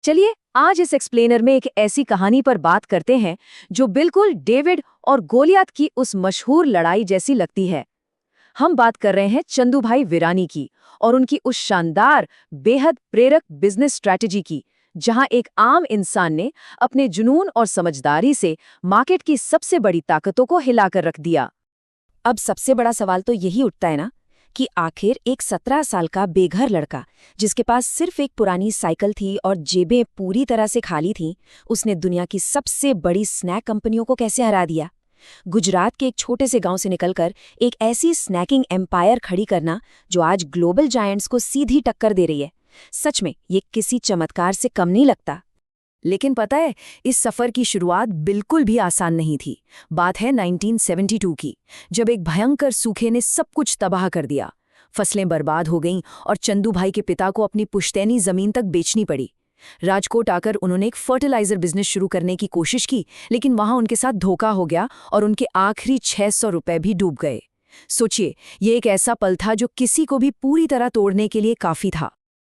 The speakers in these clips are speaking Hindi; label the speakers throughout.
Speaker 1: चलिए आज इस एक्सप्लेनर में एक ऐसी कहानी पर बात करते हैं जो बिल्कुल डेविड और गोलियत की उस मशहूर लड़ाई जैसी लगती है। हम बात कर रहे हैं चंदूभाई विरानी की और उनकी उस शानदार, बेहद प्रेरक बिजनेस स्ट्रैटेजी की, जहां एक आम इंसान ने अपने जुनून और समझदारी से मार्केट की सबसे बड़ी ताकतों को हिलाकर रख दिया।
Speaker 2: अब सबसे बड़ा सवाल तो यही उठता है ना कि आखिर एक 17 साल का बेघर लड़का जिसके पास सिर्फ एक पुरानी साइकिल थी और जेबें पूरी तरह से खाली थीं, उसने दुनिया की सबसे बड़ी स्नैक कंपनियों को कैसे हरा दिया। गुजरात के एक छोटे से गांव से निकलकर एक ऐसी स्नैकिंग एम्पायर खड़ी करना जो आज ग्लोबल जायंट्स को सीधी टक्कर दे रही है, सच में ये किसी चमत्कार से कम नहीं लगता। लेकिन पता है, इस सफर की शुरुआत बिल्कुल भी आसान नहीं थी। बात है 1972 की, जब एक भयंकर सूखे ने सब कुछ तबाह कर दिया। फसलें बर्बाद हो गईं और चंदू भाई के पिता को अपनी पुश्तैनी जमीन तक बेचनी पड़ी। राजकोट आकर उन्होंने एक फर्टिलाइजर बिजनेस शुरू करने की कोशिश की, लेकिन वहां उनके साथ धोखा हो गया और उनके आखिरी 600 रुपए भी डूब गए। सोचिए, ये एक ऐसा पल था जो किसी को भी पूरी तरह तोड़ने के लिए काफी था।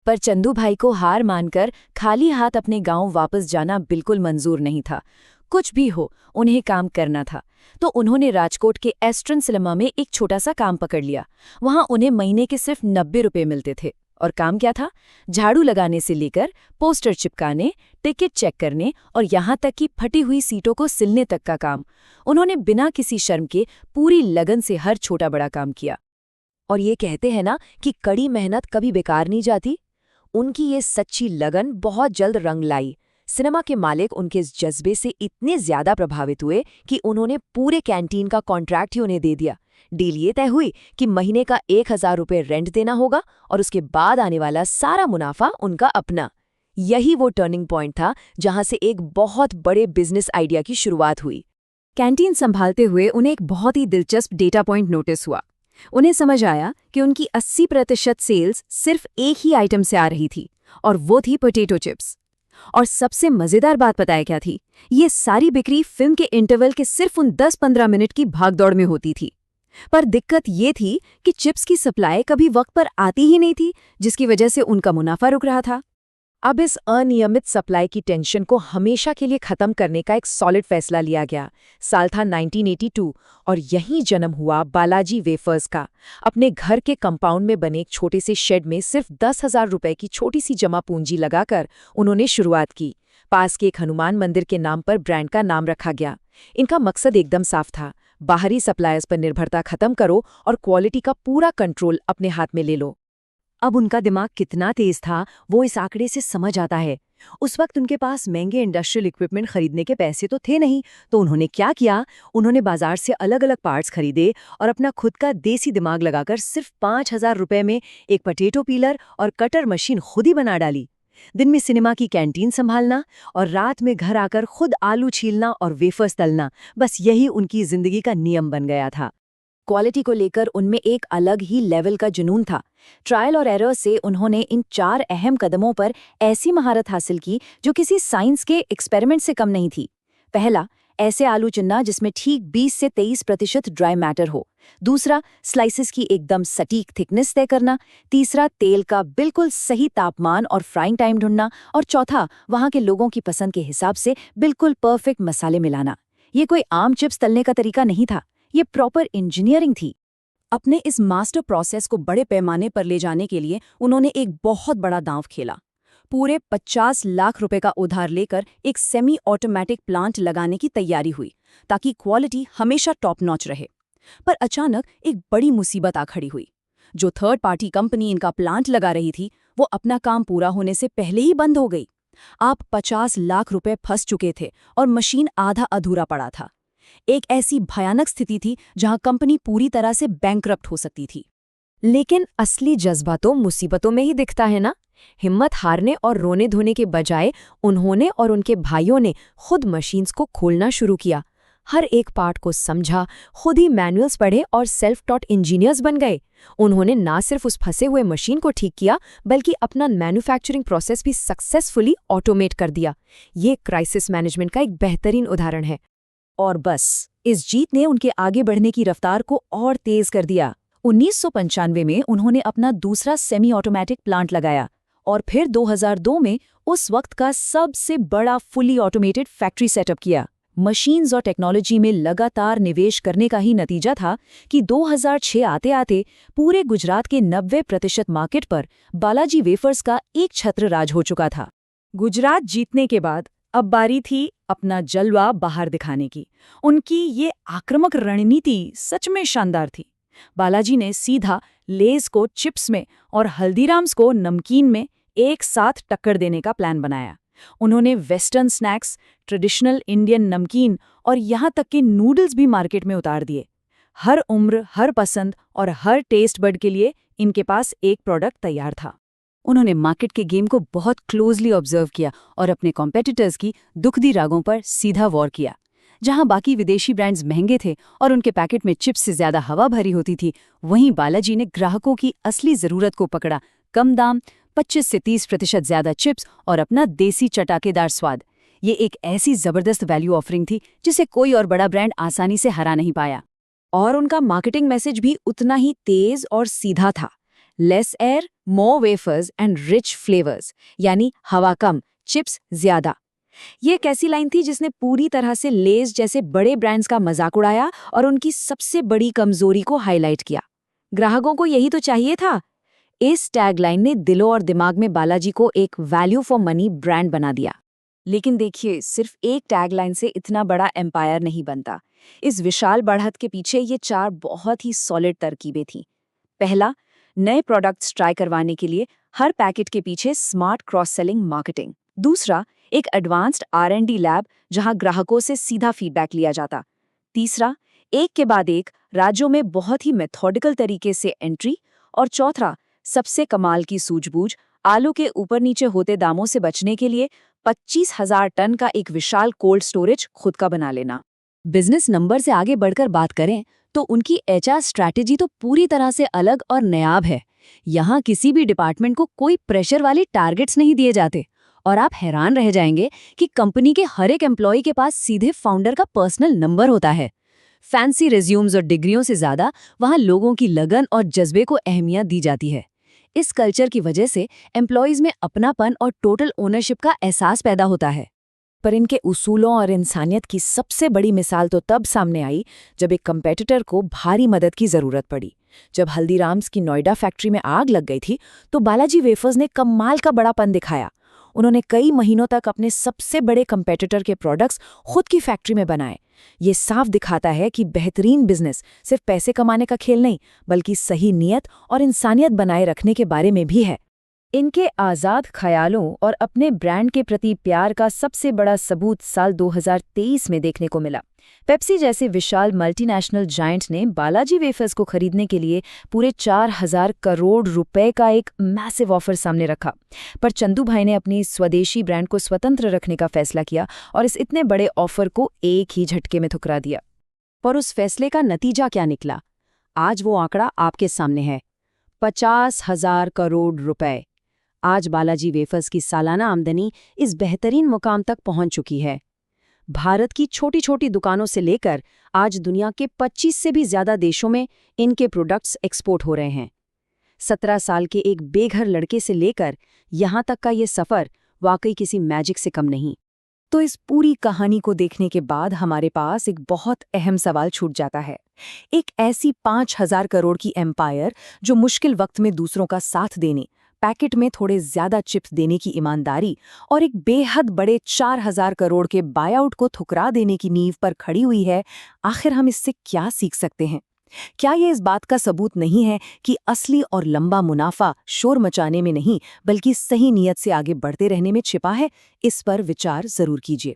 Speaker 2: पर चंदू भाई को हार मानकर खाली हाथ अपने गांव वापस जाना बिल्कुल मंजूर नहीं था। कुछ भी हो, उन्हें काम करना था। तो उन्होंने राजकोट के एस्ट्रन सिनेमा में एक छोटा सा काम पकड़ लिया। वहां उन्हें महीने के सिर्फ 90 रुपए मिलते थे। और काम क्या था? झाड़ू लगाने से लेकर पोस्टर चिपकाने, टिकट चेक करने और यहां तक कि फटी हुई सीटों को सिलने तक का काम। उन्होंने बिना किसी शर्म के पूरी लगन से हर छोटा बड़ा काम किया। और ये कहते हैं ना कि कड़ी मेहनत कभी बेकार नहीं जाती। उनकी ये सच्ची लगन बहुत जल्द रंग लाई। सिनेमा के मालिक उनके इस जज्बे से इतने ज्यादा प्रभावित हुए कि उन्होंने पूरे कैंटीन का कॉन्ट्रैक्ट ही उन्हें दे दिया। डील ये तय हुई कि महीने का 1000 रुपये रेंट देना होगा और उसके बाद आने वाला सारा मुनाफा उनका अपना। यही वो टर्निंग पॉइंट था जहां से एक बहुत बड़े बिजनेस आइडिया की शुरुआत हुई। कैंटीन संभालते हुए उन्हें एक बहुत ही दिलचस्प डेटा पॉइंट नोटिस हुआ। उन्हें समझ आया कि उनकी 80% सेल्स सिर्फ एक ही आइटम से आ रही थी, और वो थी पोटैटो चिप्स। और सबसे मजेदार बात पता है क्या थी? ये सारी बिक्री फिल्म के इंटरवल के सिर्फ उन 10-15 मिनट की भागदौड़ में होती थी। पर दिक्कत ये थी कि चिप्स की सप्लाई कभी वक्त पर आती ही नहीं थी, जिसकी वजह से उनका मुनाफा रुक रहा था। अब इस अनियमित सप्लाई की टेंशन को हमेशा के लिए खत्म करने का एक सॉलिड फैसला लिया गया। साल था 1982 और यहीं जन्म हुआ बालाजी वेफर्स का। अपने घर के कंपाउंड में बने एक छोटे से शेड में सिर्फ 10,000 रुपए की छोटी सी जमा पूंजी लगाकर उन्होंने शुरुआत की। पास के एक हनुमान मंदिर के नाम पर ब्रांड का नाम रखा गया। इनका मकसद एकदम साफ था, बाहरी सप्लायर्स पर निर्भरता खत्म करो और क्वालिटी का पूरा कंट्रोल अपने हाथ में ले लो। अब उनका दिमाग कितना तेज था वो इस आंकड़े से समझ आता है। उस वक्त उनके पास महंगे इंडस्ट्रियल इक्विपमेंट खरीदने के पैसे तो थे नहीं, तो उन्होंने क्या किया? उन्होंने बाजार से अलग अलग पार्ट्स खरीदे और अपना खुद का देसी दिमाग लगाकर सिर्फ 5,000 रुपए में एक पोटैटो पीलर और कटर मशीन खुद ही बना डाली। दिन में सिनेमा की कैंटीन संभालना और रात में घर आकर खुद आलू छीलना और वेफर्स तलना, बस यही उनकी जिंदगी का नियम बन गया था। क्वालिटी को लेकर उनमें एक अलग ही लेवल का जुनून था। ट्रायल और एरर से उन्होंने इन 4 अहम कदमों पर ऐसी महारत हासिल की जो किसी साइंस के एक्सपेरिमेंट से कम नहीं थी। पहला, ऐसे आलू चुनना जिसमें ठीक 20 से 23% ड्राई मैटर हो। दूसरा, स्लाइसेस की एकदम सटीक थिकनेस तय करना। तीसरा, तेल का बिल्कुल सही तापमान और फ्राइंग टाइम ढूंढना। और चौथा, वहां के लोगों की पसंद के हिसाब से बिल्कुल परफेक्ट मसाले मिलाना। ये कोई आम चिप्स तलने का तरीका नहीं था, ये प्रॉपर इंजीनियरिंग थी। अपने इस मास्टर प्रोसेस को बड़े पैमाने पर ले जाने के लिए उन्होंने एक बहुत बड़ा दांव खेला। पूरे 50 लाख रुपए का उधार लेकर एक सेमी ऑटोमेटिक प्लांट लगाने की तैयारी हुई, ताकि क्वालिटी हमेशा टॉप नॉच रहे। पर अचानक एक बड़ी मुसीबत आ खड़ी हुई। जो थर्ड पार्टी कंपनी इनका प्लांट लगा रही थी, वो अपना काम पूरा होने से पहले ही बंद हो गई। आप 50 लाख रुपए फंस चुके थे और मशीन आधा अधूरा पड़ा था। एक ऐसी भयानक स्थिति थी जहां कंपनी पूरी तरह से बैंकरप्ट हो सकती थी। लेकिन असली जज्बा तो मुसीबतों में ही दिखता है ना। हिम्मत हारने और रोने धोने के बजाय उन्होंने और उनके भाइयों ने खुद मशीन्स को खोलना शुरू किया। हर एक पार्ट को समझा, खुद ही मैनुअल्स पढ़े और सेल्फ टॉट इंजीनियर्स बन गए। उन्होंने ना सिर्फ उस फंसे हुए मशीन को ठीक किया, बल्कि अपना मैन्युफैक्चरिंग प्रोसेस भी सक्सेसफुली ऑटोमेट कर दिया। ये क्राइसिस मैनेजमेंट का एक बेहतरीन उदाहरण है। और बस, इस जीत ने उनके आगे बढ़ने की रफ्तार को और तेज कर दिया। 1995 में उन्होंने अपना दूसरा सेमी ऑटोमेटिक प्लांट लगाया और फिर 2002 में उस वक्त का सबसे बड़ा फुली ऑटोमेटेड फैक्ट्री सेटअप किया। मशीन्स और टेक्नोलॉजी में लगातार निवेश करने का ही नतीजा था कि 2006 आते आते पूरे गुजरात के 90% मार्केट पर बालाजी वेफर्स का एक छत्र राज हो चुका था। गुजरात जीतने के बाद अब बारी थी अपना जलवा बाहर दिखाने की। उनकी ये आक्रामक रणनीति सच में शानदार थी। बालाजी ने सीधा लेज को चिप्स में और हल्दीराम्स को नमकीन में एक साथ टक्कर देने का प्लान बनाया। उन्होंने वेस्टर्न स्नैक्स, ट्रेडिशनल इंडियन नमकीन और यहाँ तक कि नूडल्स भी मार्केट में उतार दिए। हर उम्र, हर पसंद और हर टेस्ट बड के लिए इनके पास एक प्रोडक्ट तैयार था। उन्होंने मार्केट के गेम को बहुत क्लोजली ऑब्जर्व किया और अपने कॉम्पिटिटर्स की दुखदी रागों पर सीधा वॉर किया। जहां बाकी विदेशी ब्रांड्स महंगे थे और उनके पैकेट में चिप्स से ज्यादा हवा भरी होती थी, वहीं बालाजी ने ग्राहकों की असली जरूरत को पकड़ा। कम दाम, 25 से 30% ज्यादा चिप्स और अपना देसी चटाकेदार स्वाद। ये एक ऐसी जबरदस्त वैल्यू ऑफरिंग थी जिसे कोई और बड़ा ब्रांड आसानी से हरा नहीं पाया। और उनका मार्केटिंग मैसेज भी उतना ही तेज और सीधा था। Less air, more wafers and rich flavours, यानी हवा कम, चिप्स ज्यादा। ये एक ऐसी लाइन थी जिसने पूरी तरह से लेज जैसे बड़े ब्रांड्स का मजाक उड़ाया और उनकी सबसे बड़ी कमजोरी को हाईलाइट किया। ग्राहकों को यही तो चाहिए था। इस टैगलाइन ने दिलों और दिमाग में बालाजी को एक वैल्यू फॉर मनी ब्रांड बना दिया। लेकिन देखिए, सिर्फ एक टैगलाइन से इतना बड़ा एम्पायर नहीं बनता। इस विशाल बढ़त के पीछे ये 4 बहुत ही सॉलिड तरकीबें थीं। पहला, नए प्रोडक्ट्स ट्राई करवाने के लिए हर पैकेट के पीछे स्मार्ट क्रॉस सेलिंग मार्केटिंग। दूसरा, एक एडवांस्ड R&D लैब जहां ग्राहकों से सीधा फीडबैक लिया जाता। तीसरा, एक के बाद एक राज्यों में बहुत ही मेथोडिकल तरीके से एंट्री। और चौथा, सबसे कमाल की सूझबूझ, आलू के ऊपर नीचे होते दामों से बचने के लिए 25,000 टन का एक विशाल कोल्ड स्टोरेज खुद का बना लेना। बिजनेस नंबर से आगे बढ़कर बात करें तो उनकी HR स्ट्रैटेजी तो पूरी तरह से अलग और नायाब है। यहाँ किसी भी डिपार्टमेंट को कोई प्रेशर वाले टारगेट्स नहीं दिए जाते और आप हैरान रह जाएंगे कि कंपनी के हर एक एम्प्लॉय के पास सीधे फाउंडर का पर्सनल नंबर होता है। फैंसी रिज्यूम्स और डिग्रियों से ज्यादा वहाँ लोगों की लगन और जज्बे को अहमियत दी जाती है। इस कल्चर की वजह से एम्प्लॉयज में अपनापन और टोटल ओनरशिप का एहसास पैदा होता है। पर इनके उसूलों और इंसानियत की सबसे बड़ी मिसाल तो तब सामने आई जब एक कंपेटिटर को भारी मदद की जरूरत पड़ी। जब हल्दीराम्स की नोएडा फैक्ट्री में आग लग गई थी तो बालाजी वेफर्स ने कमाल का बड़ापन दिखाया। उन्होंने कई महीनों तक अपने सबसे बड़े कंपेटिटर के प्रोडक्ट्स खुद की फैक्ट्री में बनाए। ये साफ दिखाता है कि बेहतरीन बिजनेस सिर्फ पैसे कमाने का खेल नहीं, बल्कि सही नियत और इंसानियत बनाए रखने के बारे में भी है। इनके आज़ाद ख्यालों और अपने ब्रांड के प्रति प्यार का सबसे बड़ा सबूत साल 2023 में देखने को मिला। पेप्सी जैसे विशाल मल्टीनेशनल जायंट ने बालाजी वेफर्स को खरीदने के लिए पूरे 4,000 करोड़ रुपए का एक मैसिव ऑफर सामने रखा। पर चंदू भाई ने अपनी स्वदेशी ब्रांड को स्वतंत्र रखने का फैसला किया और इस इतने बड़े ऑफर को एक ही झटके में ठुकरा दिया। पर उस फैसले का नतीजा क्या निकला? आज वो आंकड़ा आपके सामने है, 50,000 करोड़ रुपए। आज बालाजी वेफर्स की सालाना आमदनी इस बेहतरीन मुकाम तक पहुंच चुकी है। भारत की छोटी छोटी दुकानों से लेकर आज दुनिया के 25 से भी ज्यादा देशों में इनके प्रोडक्ट्स एक्सपोर्ट हो रहे हैं। 17 साल के एक बेघर लड़के से लेकर यहां तक का ये सफर वाकई किसी मैजिक से कम नहीं। तो इस पूरी कहानी को देखने के बाद हमारे पास एक बहुत अहम सवाल छूट जाता है। एक ऐसी 5,000 करोड़ की एम्पायर जो मुश्किल वक्त में दूसरों का साथ देने, पैकेट में थोड़े ज्यादा चिप्स देने की ईमानदारी और एक बेहद बड़े 4,000 करोड़ के बायआउट को ठुकरा देने की नींव पर खड़ी हुई है, आखिर हम इससे क्या सीख सकते हैं? क्या ये इस बात का सबूत नहीं है कि असली और लंबा मुनाफा शोर मचाने में नहीं, बल्कि सही नीयत से आगे बढ़ते रहने में छिपा है? इस पर विचार जरूर कीजिए।